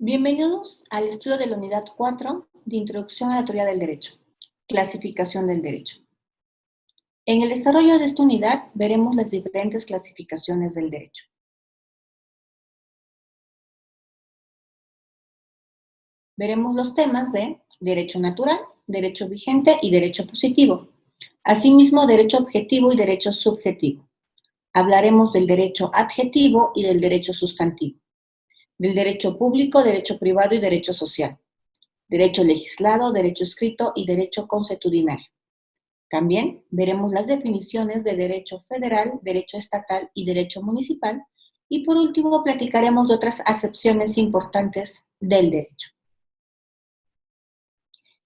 Bienvenidos al estudio de la unidad 4 de Introducción a la Teoría del Derecho, Clasificación del Derecho. En el desarrollo de esta unidad veremos las diferentes clasificaciones del derecho. Veremos los temas de derecho natural, derecho vigente y derecho positivo. Asimismo, derecho objetivo y derecho subjetivo. Hablaremos del derecho adjetivo y del derecho sustantivo. Del derecho público, derecho privado y derecho social. Derecho legislado, derecho escrito y derecho consuetudinario. También veremos las definiciones de derecho federal, derecho estatal y derecho municipal. Y por último, platicaremos de otras acepciones importantes del derecho.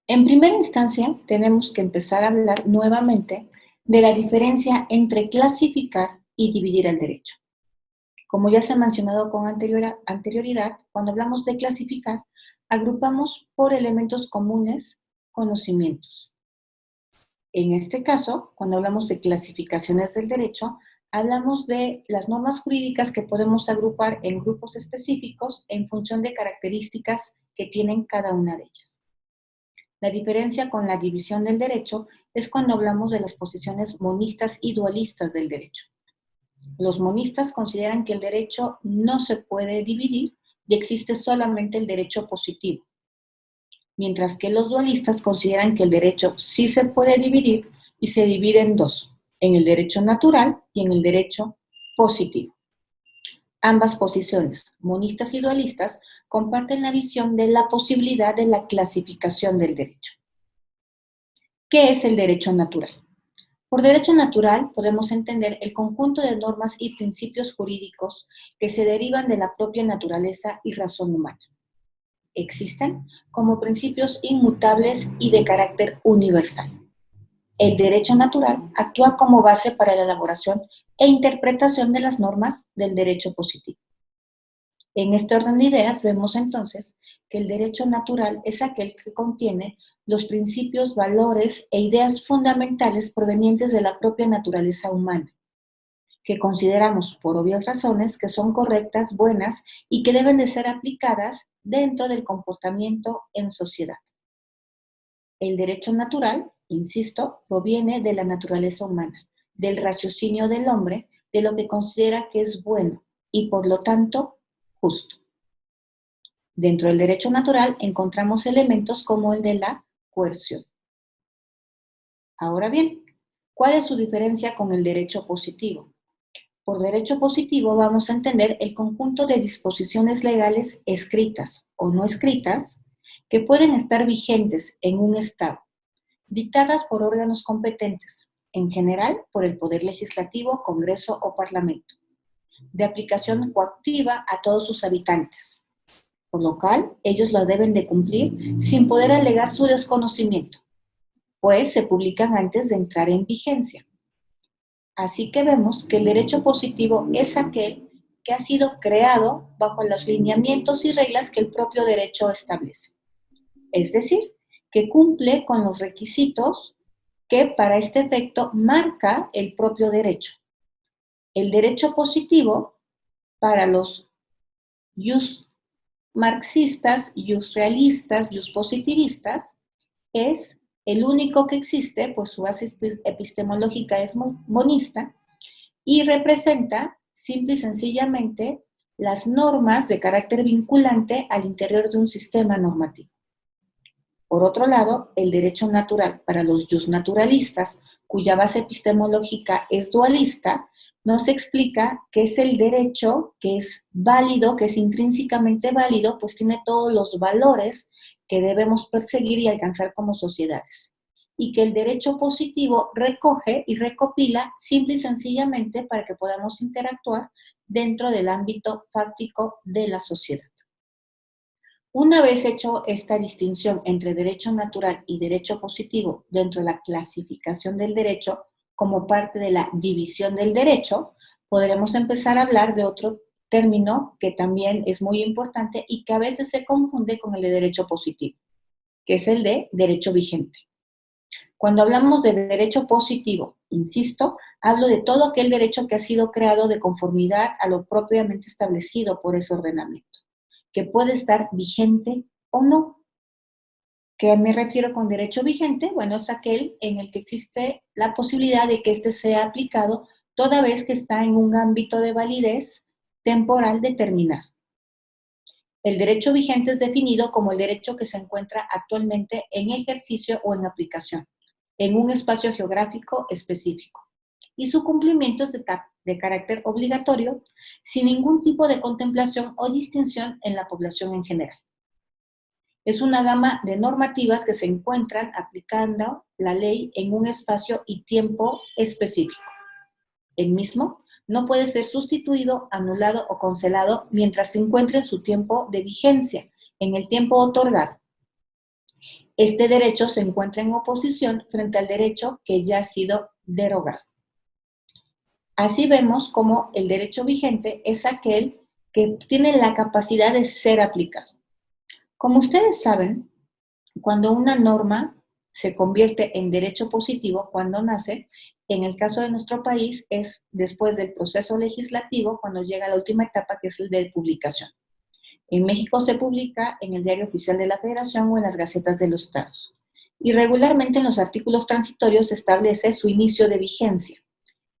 En primera instancia, tenemos que empezar a hablar nuevamente de la diferencia entre clasificar y dividir el derecho. Como ya se ha mencionado con anterioridad, cuando hablamos de clasificar, agrupamos por elementos comunes conocimientos. En este caso, cuando hablamos de clasificaciones del derecho, hablamos de las normas jurídicas que podemos agrupar en grupos específicos en función de características que tienen cada una de ellas. La diferencia con la división del derecho es cuando hablamos de las posiciones monistas y dualistas del derecho. Los monistas consideran que el derecho no se puede dividir y existe solamente el derecho positivo, mientras que los dualistas consideran que el derecho sí se puede dividir y se divide en dos, en el derecho natural y en el derecho positivo. Ambas posiciones, monistas y dualistas, comparten la visión de la posibilidad de la clasificación del derecho. ¿Qué es el derecho natural? Por derecho natural podemos entender el conjunto de normas y principios jurídicos que se derivan de la propia naturaleza y razón humana. Existen como principios inmutables y de carácter universal. El derecho natural actúa como base para la elaboración e interpretación de las normas del derecho positivo. En este orden de ideas vemos entonces que el derecho natural es aquel que contiene los principios, valores e ideas fundamentales provenientes de la propia naturaleza humana, que consideramos por obvias razones que son correctas, buenas y que deben de ser aplicadas dentro del comportamiento en sociedad. El derecho natural, insisto, proviene de la naturaleza humana, del raciocinio del hombre, de lo que considera que es bueno y por lo tanto justo. Dentro del derecho natural encontramos elementos como el de la coerción. Ahora bien, ¿cuál es su diferencia con el derecho positivo? Por derecho positivo vamos a entender el conjunto de disposiciones legales escritas o no escritas que pueden estar vigentes en un Estado, dictadas por órganos competentes, en general por el Poder Legislativo, Congreso o Parlamento, de aplicación coactiva a todos sus habitantes, por lo cual ellos lo deben de cumplir sin poder alegar su desconocimiento, pues se publican antes de entrar en vigencia. Así que vemos que el derecho positivo es aquel que ha sido creado bajo los lineamientos y reglas que el propio derecho establece. Es decir, que cumple con los requisitos que para este efecto marca el propio derecho. El derecho positivo, para los jus marxistas, jus realistas, jus positivistas, es el único que existe, pues su base epistemológica es monista, y representa simple y sencillamente las normas de carácter vinculante al interior de un sistema normativo. Por otro lado, el derecho natural para los justnaturalistas, cuya base epistemológica es dualista, nos explica que es el derecho que es válido, que es intrínsecamente válido, pues tiene todos los valores que debemos perseguir y alcanzar como sociedades. Y que el derecho positivo recoge y recopila simple y sencillamente para que podamos interactuar dentro del ámbito fáctico de la sociedad. Una vez hecho esta distinción entre derecho natural y derecho positivo dentro de la clasificación del derecho como parte de la división del derecho, podremos empezar a hablar de otro término que también es muy importante y que a veces se confunde con el de derecho positivo, que es el de derecho vigente. Cuando hablamos de derecho positivo, insisto, hablo de todo aquel derecho que ha sido creado de conformidad a lo propiamente establecido por ese ordenamiento, que puede estar vigente o no. ¿Qué me refiero con derecho vigente? Bueno, es aquel en el que existe la posibilidad de que éste sea aplicado toda vez que está en un ámbito de validez temporal determinado. El derecho vigente es definido como el derecho que se encuentra actualmente en ejercicio o en aplicación, en un espacio geográfico específico, y su cumplimiento es de carácter obligatorio, sin ningún tipo de contemplación o distinción en la población en general. Es una gama de normativas que se encuentran aplicando la ley en un espacio y tiempo específico. El mismo no puede ser sustituido, anulado o cancelado mientras se encuentre en su tiempo de vigencia, en el tiempo otorgado. Este derecho se encuentra en oposición frente al derecho que ya ha sido derogado. Así vemos cómo el derecho vigente es aquel que tiene la capacidad de ser aplicado. Como ustedes saben, cuando una norma se convierte en derecho positivo, cuando nace, en el caso de nuestro país, es después del proceso legislativo, cuando llega a la última etapa, que es el de publicación. En México se publica en el Diario Oficial de la Federación o en las Gacetas de los Estados. Y regularmente en los artículos transitorios se establece su inicio de vigencia.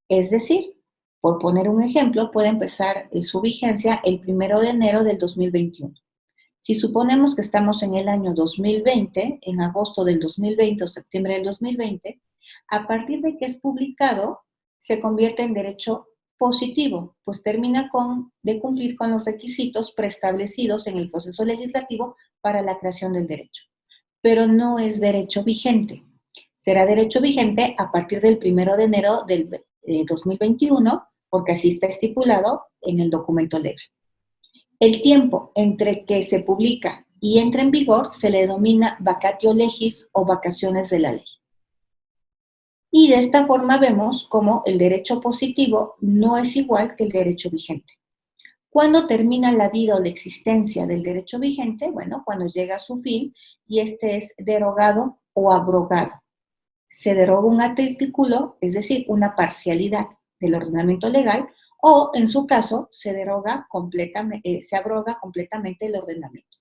Es decir, por poner un ejemplo, puede empezar su vigencia el 1 de enero del 2021. Si suponemos que estamos en el año 2020, en agosto del 2020 o septiembre del 2020, a partir de que es publicado, se convierte en derecho positivo, pues termina de cumplir con los requisitos preestablecidos en el proceso legislativo para la creación del derecho. Pero no es derecho vigente. Será derecho vigente a partir del 1 de enero del 2021, porque así está estipulado en el documento legal. El tiempo entre que se publica y entra en vigor se le denomina vacatio legis o vacaciones de la ley. Y de esta forma vemos cómo el derecho positivo no es igual que el derecho vigente. ¿Cuándo termina la vida o la existencia del derecho vigente? Bueno, cuando llega a su fin y este es derogado o abrogado. Se deroga un artículo, es decir, una parcialidad del ordenamiento legal, o en su caso se abroga completamente el ordenamiento.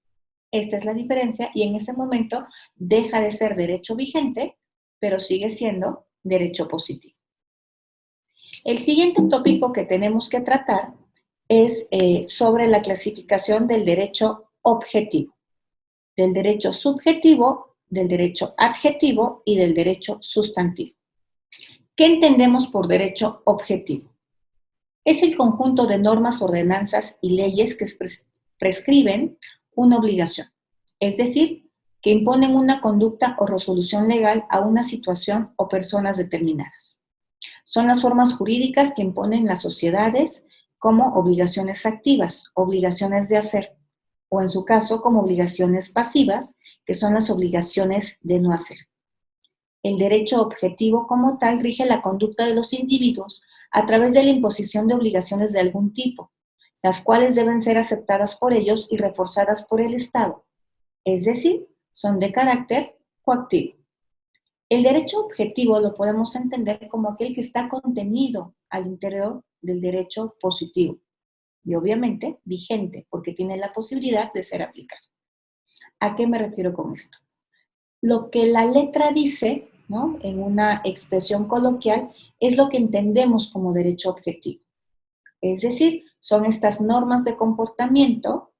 Esta es la diferencia y en ese momento deja de ser derecho vigente, pero sigue siendo derecho positivo. El siguiente tópico que tenemos que tratar es sobre la clasificación del derecho objetivo, del derecho subjetivo, del derecho adjetivo y del derecho sustantivo. ¿Qué entendemos por derecho objetivo? Es el conjunto de normas, ordenanzas y leyes que prescriben una obligación, es decir, que imponen una conducta o resolución legal a una situación o personas determinadas. Son las formas jurídicas que imponen las sociedades como obligaciones activas, obligaciones de hacer, o en su caso como obligaciones pasivas, que son las obligaciones de no hacer. El derecho objetivo como tal rige la conducta de los individuos a través de la imposición de obligaciones de algún tipo, las cuales deben ser aceptadas por ellos y reforzadas por el Estado, es decir, son de carácter coactivo. El derecho objetivo lo podemos entender como aquel que está contenido al interior del derecho positivo y obviamente vigente porque tiene la posibilidad de ser aplicado. ¿A qué me refiero con esto? Lo que la letra dice, ¿no?, en una expresión coloquial, es lo que entendemos como derecho objetivo. Es decir, son estas normas de comportamiento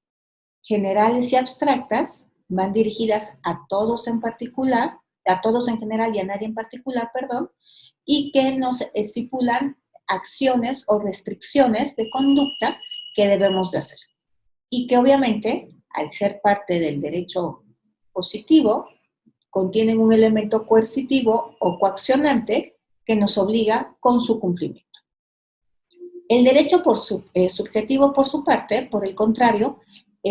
generales y abstractas, van dirigidas a todos en particular, a todos en general y a nadie en particular, perdón, y que nos estipulan acciones o restricciones de conducta que debemos de hacer. Y que obviamente, al ser parte del derecho positivo, contienen un elemento coercitivo o coaccionante que nos obliga con su cumplimiento. El derecho subjetivo, por su parte, por el contrario,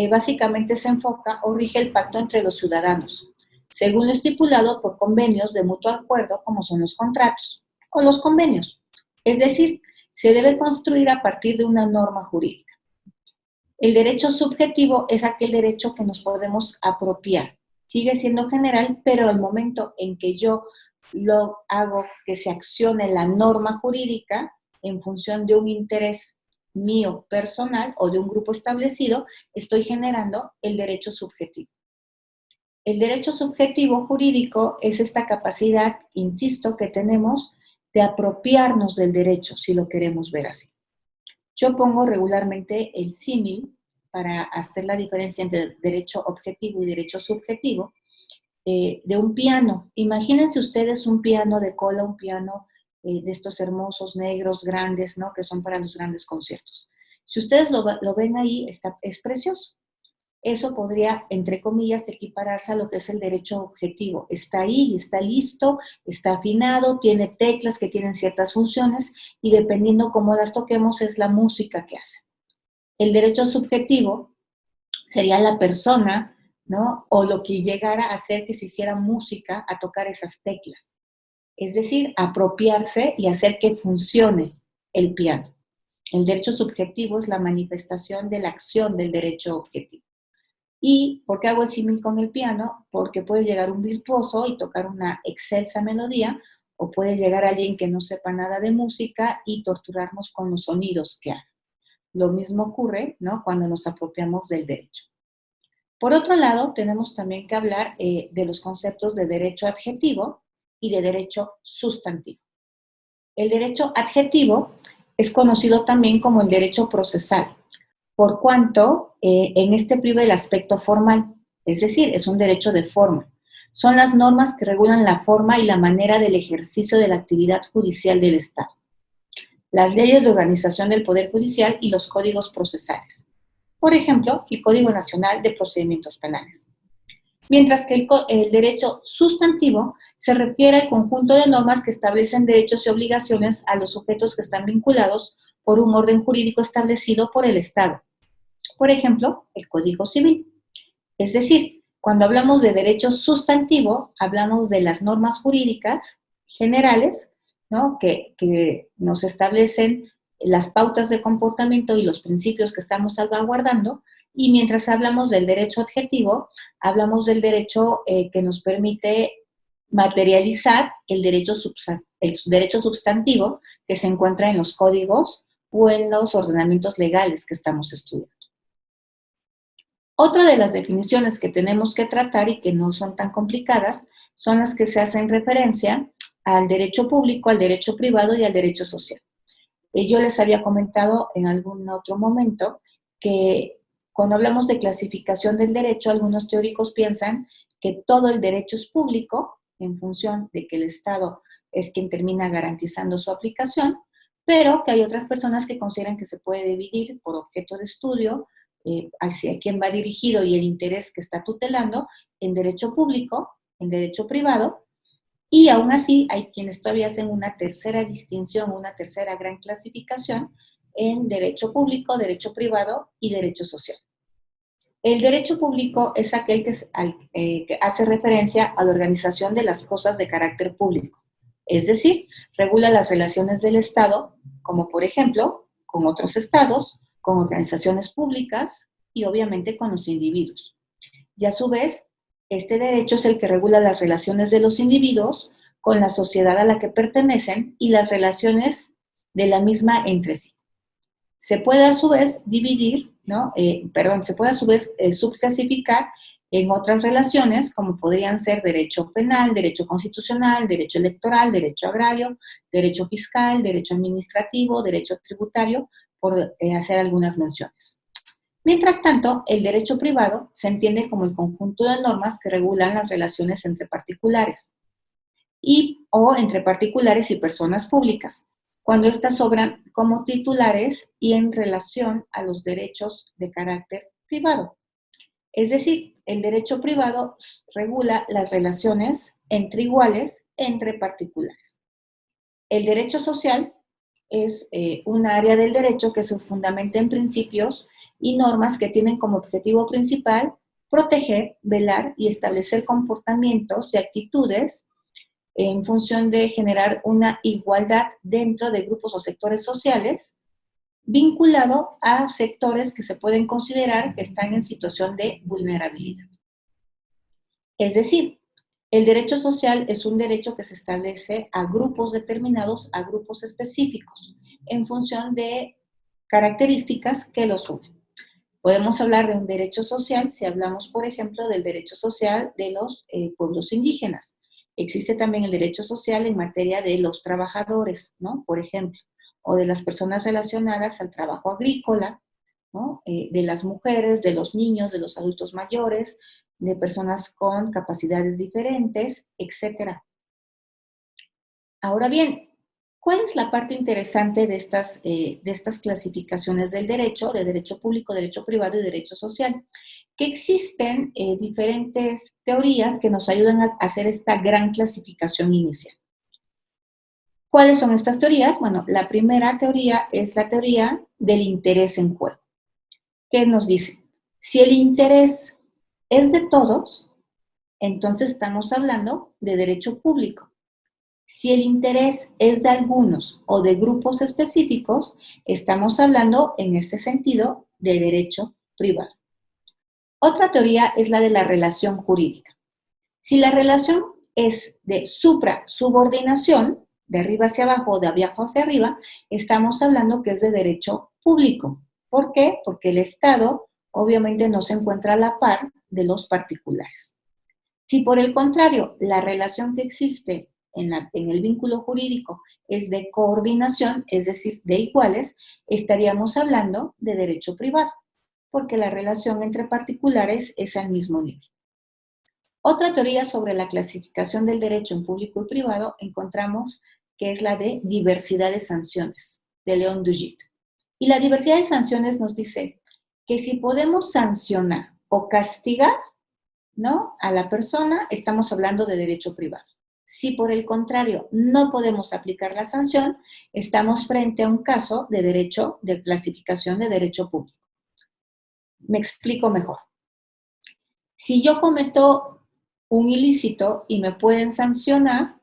básicamente se enfoca o rige el pacto entre los ciudadanos, según lo estipulado por convenios de mutuo acuerdo, como son los contratos o los convenios. Es decir, se debe construir a partir de una norma jurídica. El derecho subjetivo es aquel derecho que nos podemos apropiar. Sigue siendo general, pero al momento en que yo lo hago que se accione la norma jurídica en función de un interés mío personal o de un grupo establecido, estoy generando el derecho subjetivo. El derecho subjetivo jurídico es esta capacidad, insisto, que tenemos de apropiarnos del derecho, si lo queremos ver así. Yo pongo regularmente el símil para hacer la diferencia entre derecho objetivo y derecho subjetivo, de un piano. Imagínense ustedes un piano de cola, un piano de estos hermosos, negros, grandes, ¿no? Que son para los grandes conciertos. Si ustedes lo ven ahí, es precioso. Eso podría, entre comillas, equipararse a lo que es el derecho objetivo. Está ahí, está listo, está afinado, tiene teclas que tienen ciertas funciones y dependiendo cómo las toquemos es la música que hace. El derecho subjetivo sería la persona, ¿no? O lo que llegara a hacer que se hiciera música a tocar esas teclas. Es decir, apropiarse y hacer que funcione el piano. El derecho subjetivo es la manifestación de la acción del derecho objetivo. ¿Y por qué hago el símil con el piano? Porque puede llegar un virtuoso y tocar una excelsa melodía, o puede llegar alguien que no sepa nada de música y torturarnos con los sonidos que haga. Lo mismo ocurre, ¿no? Cuando nos apropiamos del derecho. Por otro lado, tenemos también que hablar de los conceptos de derecho adjetivo y de derecho sustantivo. El derecho adjetivo es conocido también como el derecho procesal, por cuanto en este priva el aspecto formal, es decir, es un derecho de forma. Son las normas que regulan la forma y la manera del ejercicio de la actividad judicial del Estado. Las leyes de organización del Poder Judicial y los códigos procesales. Por ejemplo, el Código Nacional de Procedimientos Penales. Mientras que el derecho sustantivo se refiere al conjunto de normas que establecen derechos y obligaciones a los sujetos que están vinculados por un orden jurídico establecido por el Estado. Por ejemplo, el Código Civil. Es decir, cuando hablamos de derecho sustantivo, hablamos de las normas jurídicas generales, ¿no? que nos establecen las pautas de comportamiento y los principios que estamos salvaguardando, y mientras hablamos del derecho adjetivo, hablamos del derecho que nos permite materializar el derecho sustantivo que se encuentra en los códigos o en los ordenamientos legales que estamos estudiando. Otra de las definiciones que tenemos que tratar y que no son tan complicadas son las que se hacen referencia al derecho público, al derecho privado y al derecho social. Yo les había comentado en algún otro momento que cuando hablamos de clasificación del derecho, algunos teóricos piensan que todo el derecho es público en función de que el Estado es quien termina garantizando su aplicación, pero que hay otras personas que consideran que se puede dividir por objeto de estudio, hacia quién va dirigido y el interés que está tutelando, en derecho público, en derecho privado, y aún así hay quienes todavía hacen una tercera distinción, una tercera gran clasificación en derecho público, derecho privado y derecho social. El derecho público es aquel que hace referencia a la organización de las cosas de carácter público, es decir, regula las relaciones del Estado, como por ejemplo, con otros estados, con organizaciones públicas y obviamente con los individuos. Y a su vez, este derecho es el que regula las relaciones de los individuos con la sociedad a la que pertenecen y las relaciones de la misma entre sí. Se puede a su vez dividir, ¿no? Se puede a su vez subclasificar en otras relaciones, como podrían ser derecho penal, derecho constitucional, derecho electoral, derecho agrario, derecho fiscal, derecho administrativo, derecho tributario, por hacer algunas menciones. Mientras tanto, el derecho privado se entiende como el conjunto de normas que regulan las relaciones entre particulares o entre particulares y personas públicas. cuando éstas obran como titulares y en relación a los derechos de carácter privado. Es decir, el derecho privado regula las relaciones entre iguales entre particulares. El derecho social es un área del derecho que se fundamenta en principios y normas que tienen como objetivo principal proteger, velar y establecer comportamientos y actitudes en función de generar una igualdad dentro de grupos o sectores sociales, vinculado a sectores que se pueden considerar que están en situación de vulnerabilidad. Es decir, el derecho social es un derecho que se establece a grupos determinados, a grupos específicos, en función de características que los unen. Podemos hablar de un derecho social si hablamos, por ejemplo, del derecho social de los pueblos indígenas. Existe también el derecho social en materia de los trabajadores, ¿no? Por ejemplo, o de las personas relacionadas al trabajo agrícola, ¿no? De las mujeres, de los niños, de los adultos mayores, de personas con capacidades diferentes, etc. Ahora bien, ¿cuál es la parte interesante de estas clasificaciones del derecho, de derecho público, derecho privado y derecho social? Que existen diferentes teorías que nos ayudan a hacer esta gran clasificación inicial. ¿Cuáles son estas teorías? Bueno, la primera teoría es la teoría del interés en juego. ¿Qué nos dice? Si el interés es de todos, entonces estamos hablando de derecho público. Si el interés es de algunos o de grupos específicos, estamos hablando en este sentido de derecho privado. Otra teoría es la de la relación jurídica. Si la relación es de supra-subordinación, de arriba hacia abajo o de abajo hacia arriba, estamos hablando que es de derecho público. ¿Por qué? Porque el Estado obviamente no se encuentra a la par de los particulares. Si por el contrario, la relación que existe en el vínculo jurídico es de coordinación, es decir, de iguales, estaríamos hablando de derecho privado, porque la relación entre particulares es al mismo nivel. Otra teoría sobre la clasificación del derecho en público y privado encontramos que es la de diversidad de sanciones, de León Dugit. Y la diversidad de sanciones nos dice que si podemos sancionar o castigar, ¿no?, a la persona, estamos hablando de derecho privado. Si por el contrario no podemos aplicar la sanción, estamos frente a un caso de derecho, de clasificación de derecho público. Me explico mejor. Si yo cometo un ilícito y me pueden sancionar,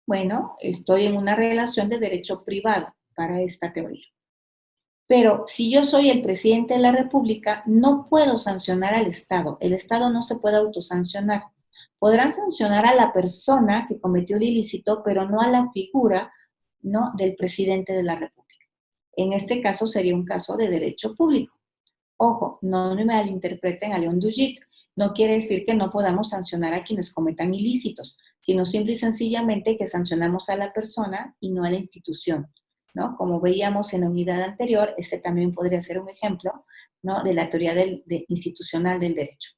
bueno, estoy en una relación de derecho privado para esta teoría. Pero si yo soy el presidente de la República, no puedo sancionar al Estado. El Estado no se puede autosancionar. Podrán sancionar a la persona que cometió el ilícito, pero no a la figura, ¿no?, del presidente de la República. En este caso sería un caso de derecho público. Ojo, no me malinterpreten a León Dugit. No quiere decir que no podamos sancionar a quienes cometan ilícitos, sino simple y sencillamente que sancionamos a la persona y no a la institución, ¿no? Como veíamos en la unidad anterior, este también podría ser un ejemplo, ¿no?, de la teoría institucional del derecho.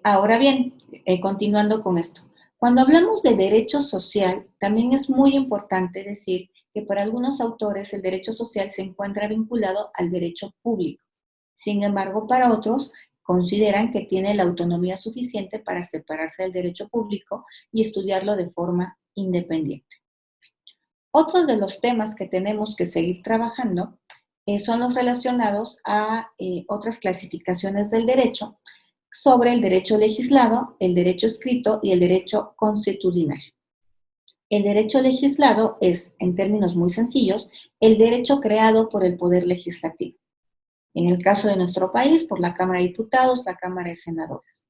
Ahora bien, continuando con esto, cuando hablamos de derecho social, también es muy importante decir que para algunos autores el derecho social se encuentra vinculado al derecho público. Sin embargo, para otros consideran que tiene la autonomía suficiente para separarse del derecho público y estudiarlo de forma independiente. Otro de los temas que tenemos que seguir trabajando son los relacionados a otras clasificaciones del derecho sobre el derecho legislado, el derecho escrito y el derecho consuetudinario. El derecho legislado es, en términos muy sencillos, el derecho creado por el Poder Legislativo. En el caso de nuestro país, por la Cámara de Diputados, la Cámara de Senadores,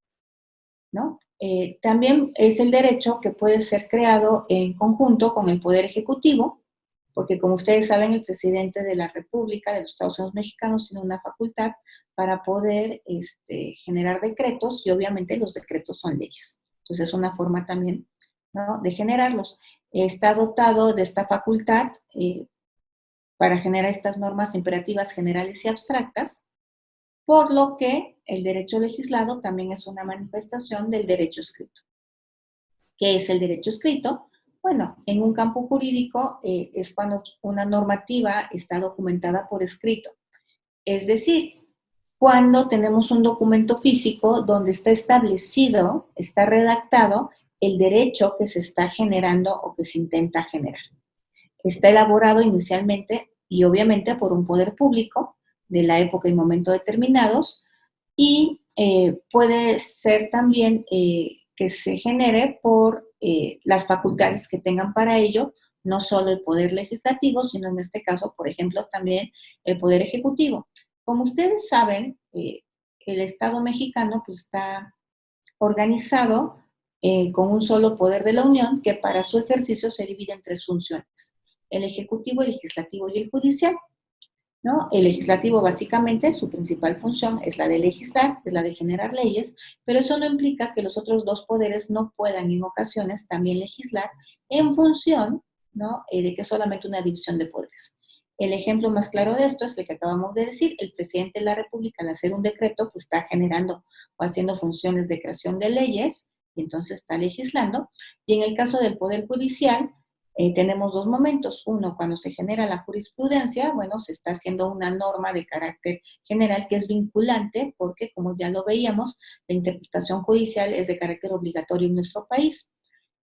¿no? También es el derecho que puede ser creado en conjunto con el Poder Ejecutivo, porque como ustedes saben, el presidente de la República de los Estados Unidos Mexicanos tiene una facultad para poder generar decretos, y obviamente los decretos son leyes. Entonces es una forma también, ¿no?, de generarlos. Está dotado de esta facultad para generar estas normas imperativas generales y abstractas, por lo que el derecho legislado también es una manifestación del derecho escrito. ¿Qué es el derecho escrito? Bueno, en un campo jurídico es cuando una normativa está documentada por escrito. Es decir, cuando tenemos un documento físico donde está establecido, está redactado el derecho que se está generando o que se intenta generar. Está elaborado inicialmente y obviamente por un poder público de la época y momento determinados y puede ser también que se genere por las facultades que tengan para ello, no solo el poder legislativo, sino en este caso, por ejemplo, también el poder ejecutivo. Como ustedes saben, el Estado mexicano pues, está organizado con un solo poder de la Unión que para su ejercicio se divide en tres funciones: el ejecutivo, el legislativo y el judicial. ¿No? El legislativo básicamente su principal función es la de legislar, es la de generar leyes, pero eso no implica que los otros dos poderes no puedan en ocasiones también legislar en función, ¿no? De que es solamente una división de poderes. El ejemplo más claro de esto es el que acabamos de decir: el presidente de la República, al hacer un decreto, pues está generando o haciendo funciones de creación de leyes y entonces está legislando. Y en el caso del Poder Judicial, tenemos dos momentos. Uno, cuando se genera la jurisprudencia, bueno, se está haciendo una norma de carácter general que es vinculante, porque como ya lo veíamos, la interpretación judicial es de carácter obligatorio en nuestro país.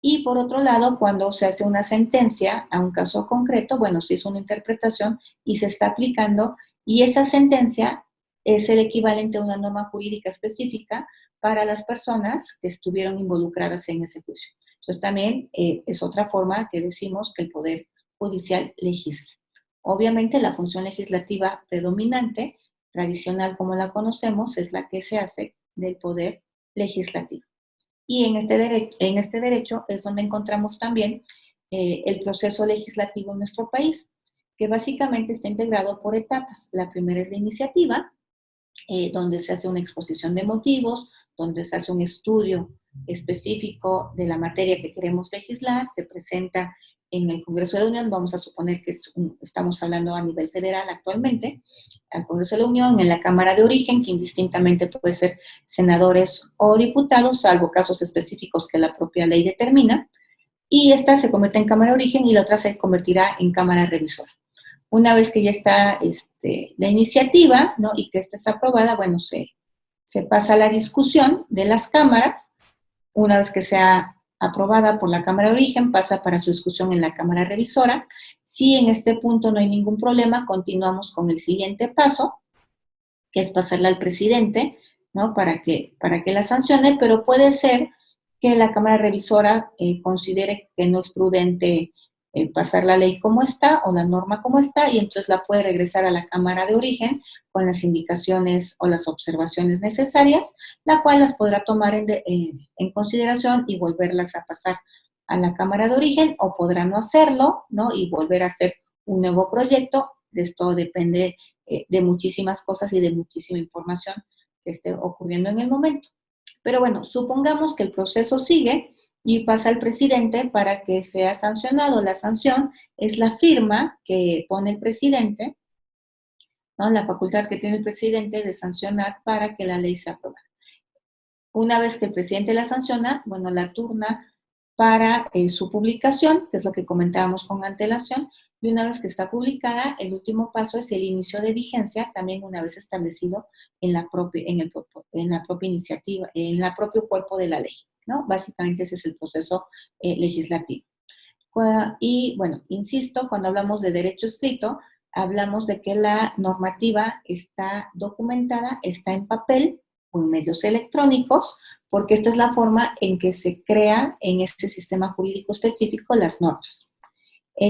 Y por otro lado, cuando se hace una sentencia a un caso concreto, bueno, se hizo una interpretación y se está aplicando, y esa sentencia es el equivalente a una norma jurídica específica para las personas que estuvieron involucradas en ese juicio. Entonces también es otra forma que decimos que el Poder Judicial legisla. Obviamente la función legislativa predominante, tradicional como la conocemos, es la que se hace del Poder Legislativo. Y en este derecho es donde encontramos también el proceso legislativo en nuestro país, que básicamente está integrado por etapas. La primera es la iniciativa, donde se hace una exposición de motivos, donde se hace un estudio específico de la materia que queremos legislar, se presenta en el Congreso de la Unión, vamos a suponer que estamos hablando a nivel federal actualmente, al Congreso de la Unión, en la Cámara de Origen, que indistintamente puede ser senadores o diputados, salvo casos específicos que la propia ley determina, y esta se convierte en Cámara de Origen y la otra se convertirá en Cámara Revisora. Una vez que ya está la iniciativa, ¿no? Y que esta es aprobada, bueno, se pasa a la discusión de las cámaras. Una vez que sea aprobada por la Cámara de Origen, pasa para su discusión en la Cámara Revisora. Si en este punto no hay ningún problema, continuamos con el siguiente paso, que es pasarla al presidente, ¿no? Para que la sancione, pero puede ser que la Cámara Revisora considere que no es prudente pasar la ley como está o la norma como está, y entonces la puede regresar a la Cámara de Origen con las indicaciones o las observaciones necesarias, la cual las podrá tomar en consideración y volverlas a pasar a la Cámara de Origen, o podrá no hacerlo, ¿no? Y volver a hacer un nuevo proyecto. De esto depende de muchísimas cosas y de muchísima información que esté ocurriendo en el momento. Pero bueno, supongamos que el proceso sigue y pasa al presidente para que sea sancionado. La sanción es la firma que pone el presidente, ¿no? La facultad que tiene el presidente de sancionar para que la ley sea aprobada. Una vez que el presidente la sanciona, bueno, la turna para su publicación, que es lo que comentábamos con antelación, y una vez que está publicada, el último paso es el inicio de vigencia, también una vez establecido en la propia iniciativa, en el propio cuerpo de la ley, ¿no? Básicamente ese es el proceso legislativo. Y bueno, insisto, cuando hablamos de derecho escrito, hablamos de que la normativa está documentada, está en papel o en medios electrónicos, porque esta es la forma en que se crea en este sistema jurídico específico las normas.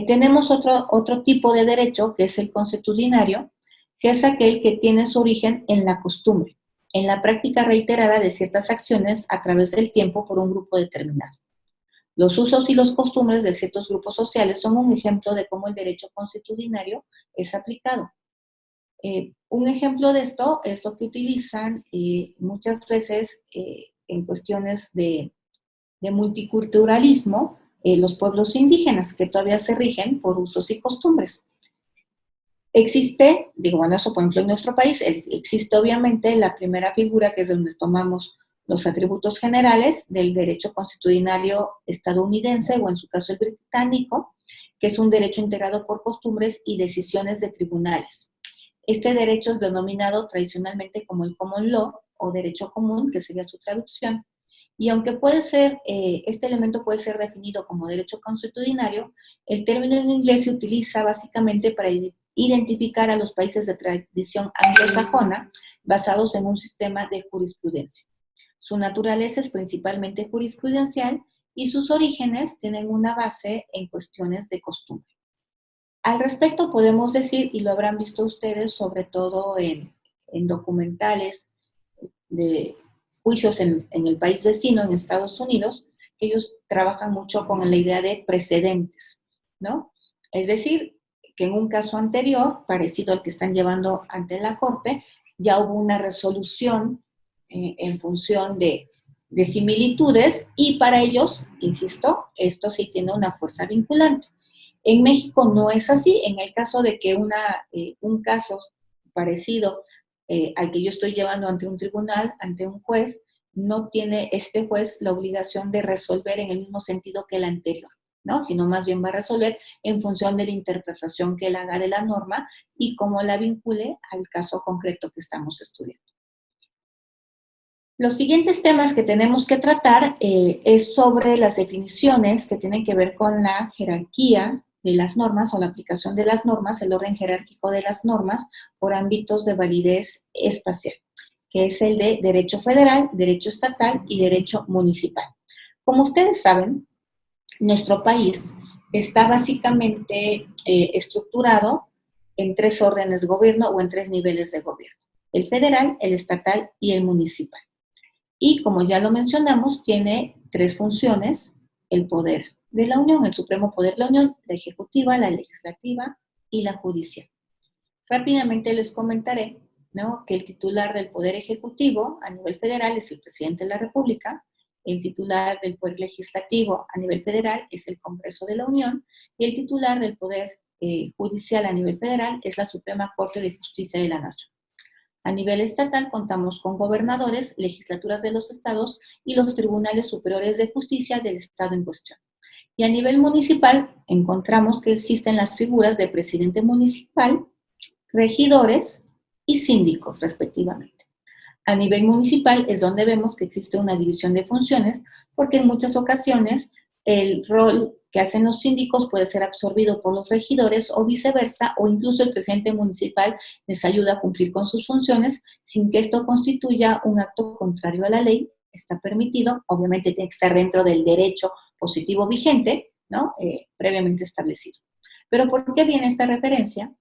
Tenemos otro tipo de derecho, que es el consuetudinario, que es aquel que tiene su origen en la costumbre, en la práctica reiterada de ciertas acciones a través del tiempo por un grupo determinado. Los usos y los costumbres de ciertos grupos sociales son un ejemplo de cómo el derecho consuetudinario es aplicado. Un ejemplo de esto es lo que utilizan muchas veces en cuestiones de multiculturalismo los pueblos indígenas, que todavía se rigen por usos y costumbres. Existe, digo, bueno, eso por ejemplo en nuestro país, existe obviamente la primera figura, que es donde tomamos los atributos generales del derecho constitucional estadounidense, o en su caso el británico, que es un derecho integrado por costumbres y decisiones de tribunales. Este derecho es denominado tradicionalmente como el common law, o derecho común, que sería su traducción, y aunque este elemento puede ser definido como derecho consuetudinario, el término en inglés se utiliza básicamente para identificar a los países de tradición anglosajona basados en un sistema de jurisprudencia. Su naturaleza es principalmente jurisprudencial y sus orígenes tienen una base en cuestiones de costumbre. Al respecto podemos decir, y lo habrán visto ustedes, sobre todo en documentales de juicios en el país vecino, en Estados Unidos, que ellos trabajan mucho con la idea de precedentes, ¿no? Es decir, que en un caso anterior, parecido al que están llevando ante la Corte, ya hubo una resolución en función de similitudes, y para ellos, insisto, esto sí tiene una fuerza vinculante. En México no es así. En el caso de que un caso parecido al que yo estoy llevando ante un tribunal, ante un juez, no tiene este juez la obligación de resolver en el mismo sentido que el anterior, ¿no? Sino más bien va a resolver en función de la interpretación que él haga de la norma y cómo la vincule al caso concreto que estamos estudiando. Los siguientes temas que tenemos que tratar es sobre las definiciones que tienen que ver con la jerarquía de las normas o la aplicación de las normas, el orden jerárquico de las normas por ámbitos de validez espacial, que es el de derecho federal, derecho estatal y derecho municipal. Como ustedes saben, nuestro país está básicamente estructurado en 3 órdenes de gobierno o en 3 niveles de gobierno: el federal, el estatal y el municipal. Y como ya lo mencionamos, tiene 3 funciones: el poder de la Unión, el supremo poder de la Unión, la ejecutiva, la legislativa y la judicial. Rápidamente les comentaré, ¿no?, que el titular del poder ejecutivo a nivel federal es el presidente de la República, el titular del poder legislativo a nivel federal es el Congreso de la Unión, y el titular del poder judicial a nivel federal es la Suprema Corte de Justicia de la Nación. A nivel estatal contamos con gobernadores, legislaturas de los estados y los tribunales superiores de justicia del estado en cuestión. Y a nivel municipal encontramos que existen las figuras de presidente municipal, regidores y síndicos, respectivamente. A nivel municipal es donde vemos que existe una división de funciones, porque en muchas ocasiones el rol que hacen los síndicos puede ser absorbido por los regidores o viceversa, o incluso el presidente municipal les ayuda a cumplir con sus funciones sin que esto constituya un acto contrario a la ley. Está permitido, obviamente tiene que estar dentro del derecho positivo vigente, ¿no?, previamente establecido. Pero ¿por qué viene esta referencia?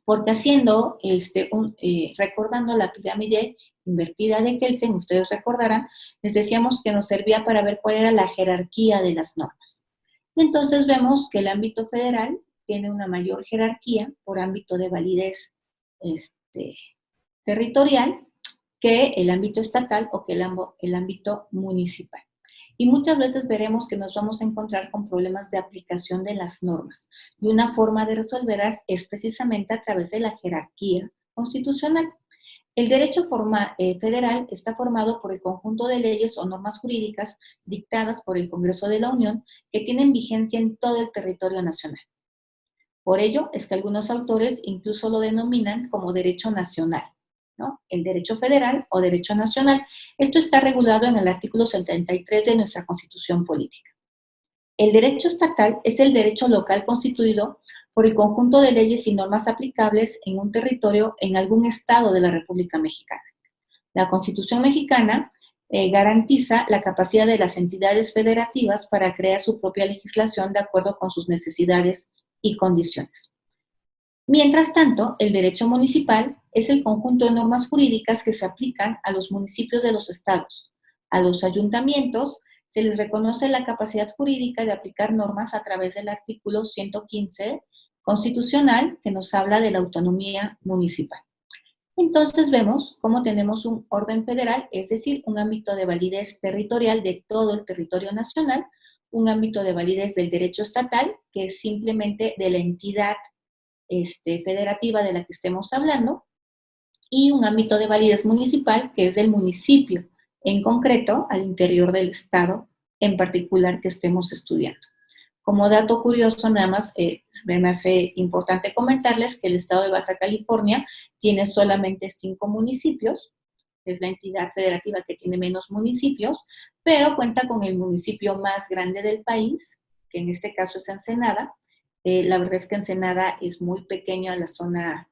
Porque recordando la pirámide invertida de Kelsen, ustedes recordarán, les decíamos que nos servía para ver cuál era la jerarquía de las normas. Entonces vemos que el ámbito federal tiene una mayor jerarquía por ámbito de validez territorial que el ámbito estatal o que el ámbito municipal. Y muchas veces veremos que nos vamos a encontrar con problemas de aplicación de las normas. Y una forma de resolverlas es precisamente a través de la jerarquía constitucional. El derecho federal está formado por el conjunto de leyes o normas jurídicas dictadas por el Congreso de la Unión que tienen vigencia en todo el territorio nacional. Por ello es que algunos autores incluso lo denominan como derecho nacional, ¿no?, el derecho federal o derecho nacional. Esto está regulado en el artículo 73 de nuestra Constitución Política. El derecho estatal es el derecho local constituido por el conjunto de leyes y normas aplicables en un territorio en algún estado de la República Mexicana. La Constitución mexicana garantiza la capacidad de las entidades federativas para crear su propia legislación de acuerdo con sus necesidades y condiciones. Mientras tanto, el derecho municipal es el conjunto de normas jurídicas que se aplican a los municipios de los estados. A los ayuntamientos se les reconoce la capacidad jurídica de aplicar normas a través del artículo 115 constitucional, que nos habla de la autonomía municipal. Entonces vemos cómo tenemos un orden federal, es decir, un ámbito de validez territorial de todo el territorio nacional, un ámbito de validez del derecho estatal, que es simplemente de la entidad federativa de la que estemos hablando, y un ámbito de validez municipal, que es del municipio en concreto al interior del estado en particular que estemos estudiando. Como dato curioso, nada más me hace importante comentarles que el estado de Baja California tiene solamente 5 municipios, es la entidad federativa que tiene menos municipios, pero cuenta con el municipio más grande del país, que en este caso es Ensenada. La verdad es que Ensenada es muy pequeño a la zona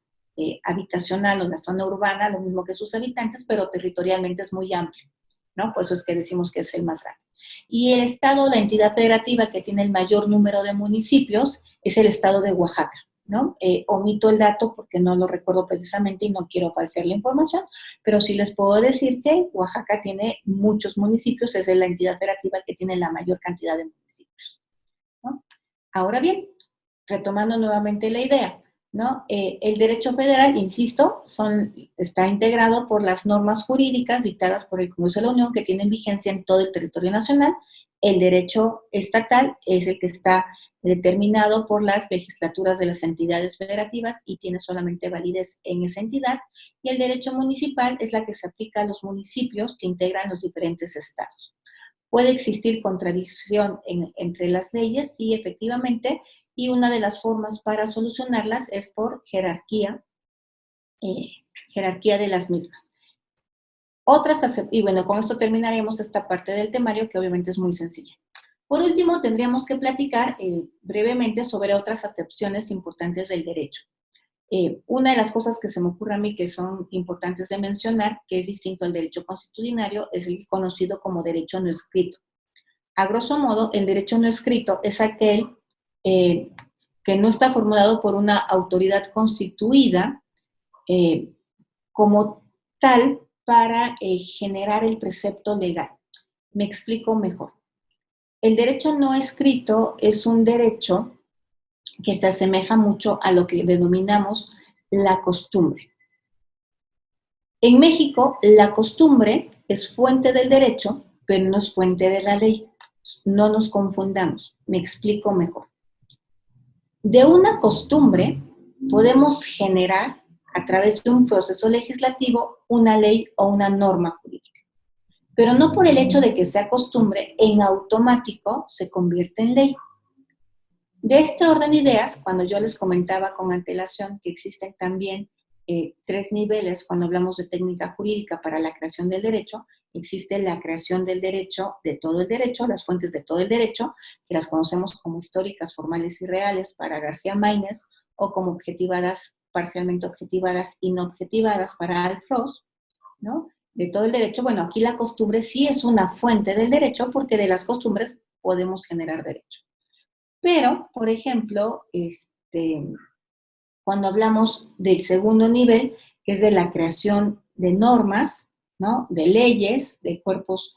habitacional o la zona urbana, lo mismo que sus habitantes, pero territorialmente es muy amplio, ¿no? Por eso es que decimos que es el más grande. Y el estado, la entidad federativa que tiene el mayor número de municipios es el estado de Oaxaca, ¿no? Omito el dato porque no lo recuerdo precisamente y no quiero falsear la información, pero sí les puedo decir que Oaxaca tiene muchos municipios, es la entidad federativa que tiene la mayor cantidad de municipios, ¿no? Ahora bien, retomando nuevamente la idea, ¿no? El derecho federal, insisto, está integrado por las normas jurídicas dictadas por el Congreso de la Unión que tienen vigencia en todo el territorio nacional. El derecho estatal es el que está determinado por las legislaturas de las entidades federativas y tiene solamente validez en esa entidad. Y el derecho municipal es la que se aplica a los municipios que integran los diferentes estados. ¿Puede existir contradicción entre las leyes? Sí, efectivamente, y una de las formas para solucionarlas es por jerarquía de las mismas. Y bueno, con esto terminaremos esta parte del temario que obviamente es muy sencilla. Por último, tendríamos que platicar brevemente sobre otras acepciones importantes del derecho. Una de las cosas que se me ocurre a mí que son importantes de mencionar, que es distinto al derecho consuetudinario, es el conocido como derecho no escrito. A grosso modo, el derecho no escrito es aquel que no está formulado por una autoridad constituida como tal para generar el precepto legal. Me explico mejor. El derecho no escrito es un derecho que se asemeja mucho a lo que denominamos la costumbre. En México, la costumbre es fuente del derecho, pero no es fuente de la ley. No nos confundamos. Me explico mejor. De una costumbre podemos generar, a través de un proceso legislativo, una ley o una norma jurídica. Pero no por el hecho de que sea costumbre, en automático se convierte en ley. De este orden de ideas, cuando yo les comentaba con antelación que existen también 3 niveles cuando hablamos de técnica jurídica para la creación del derecho, existe la creación del derecho, de todo el derecho, las fuentes de todo el derecho, que las conocemos como históricas, formales y reales para García Maínez, o como objetivadas, parcialmente objetivadas y no objetivadas para Alf Ross, ¿no? De todo el derecho, bueno, aquí la costumbre sí es una fuente del derecho porque de las costumbres podemos generar derecho. Pero, por ejemplo, cuando hablamos del segundo nivel, que es de la creación de normas, ¿no? De leyes, de cuerpos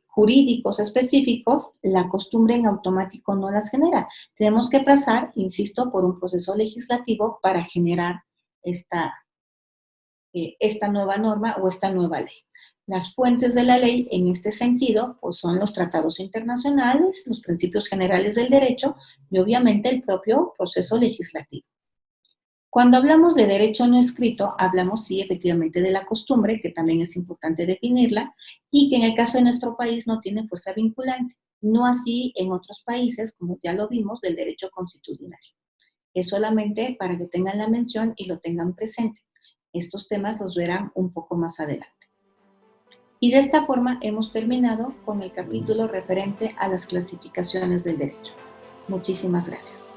jurídicos específicos, la costumbre en automático no las genera. Tenemos que pasar, insisto, por un proceso legislativo para generar esta nueva norma o esta nueva ley. Las fuentes de la ley en este sentido pues son los tratados internacionales, los principios generales del derecho y obviamente el propio proceso legislativo. Cuando hablamos de derecho no escrito, hablamos sí efectivamente de la costumbre, que también es importante definirla, y que en el caso de nuestro país no tiene fuerza vinculante, no así en otros países, como ya lo vimos, del derecho consuetudinario. Es solamente para que tengan la mención y lo tengan presente. Estos temas los verán un poco más adelante. Y de esta forma hemos terminado con el capítulo referente a las clasificaciones del derecho. Muchísimas gracias.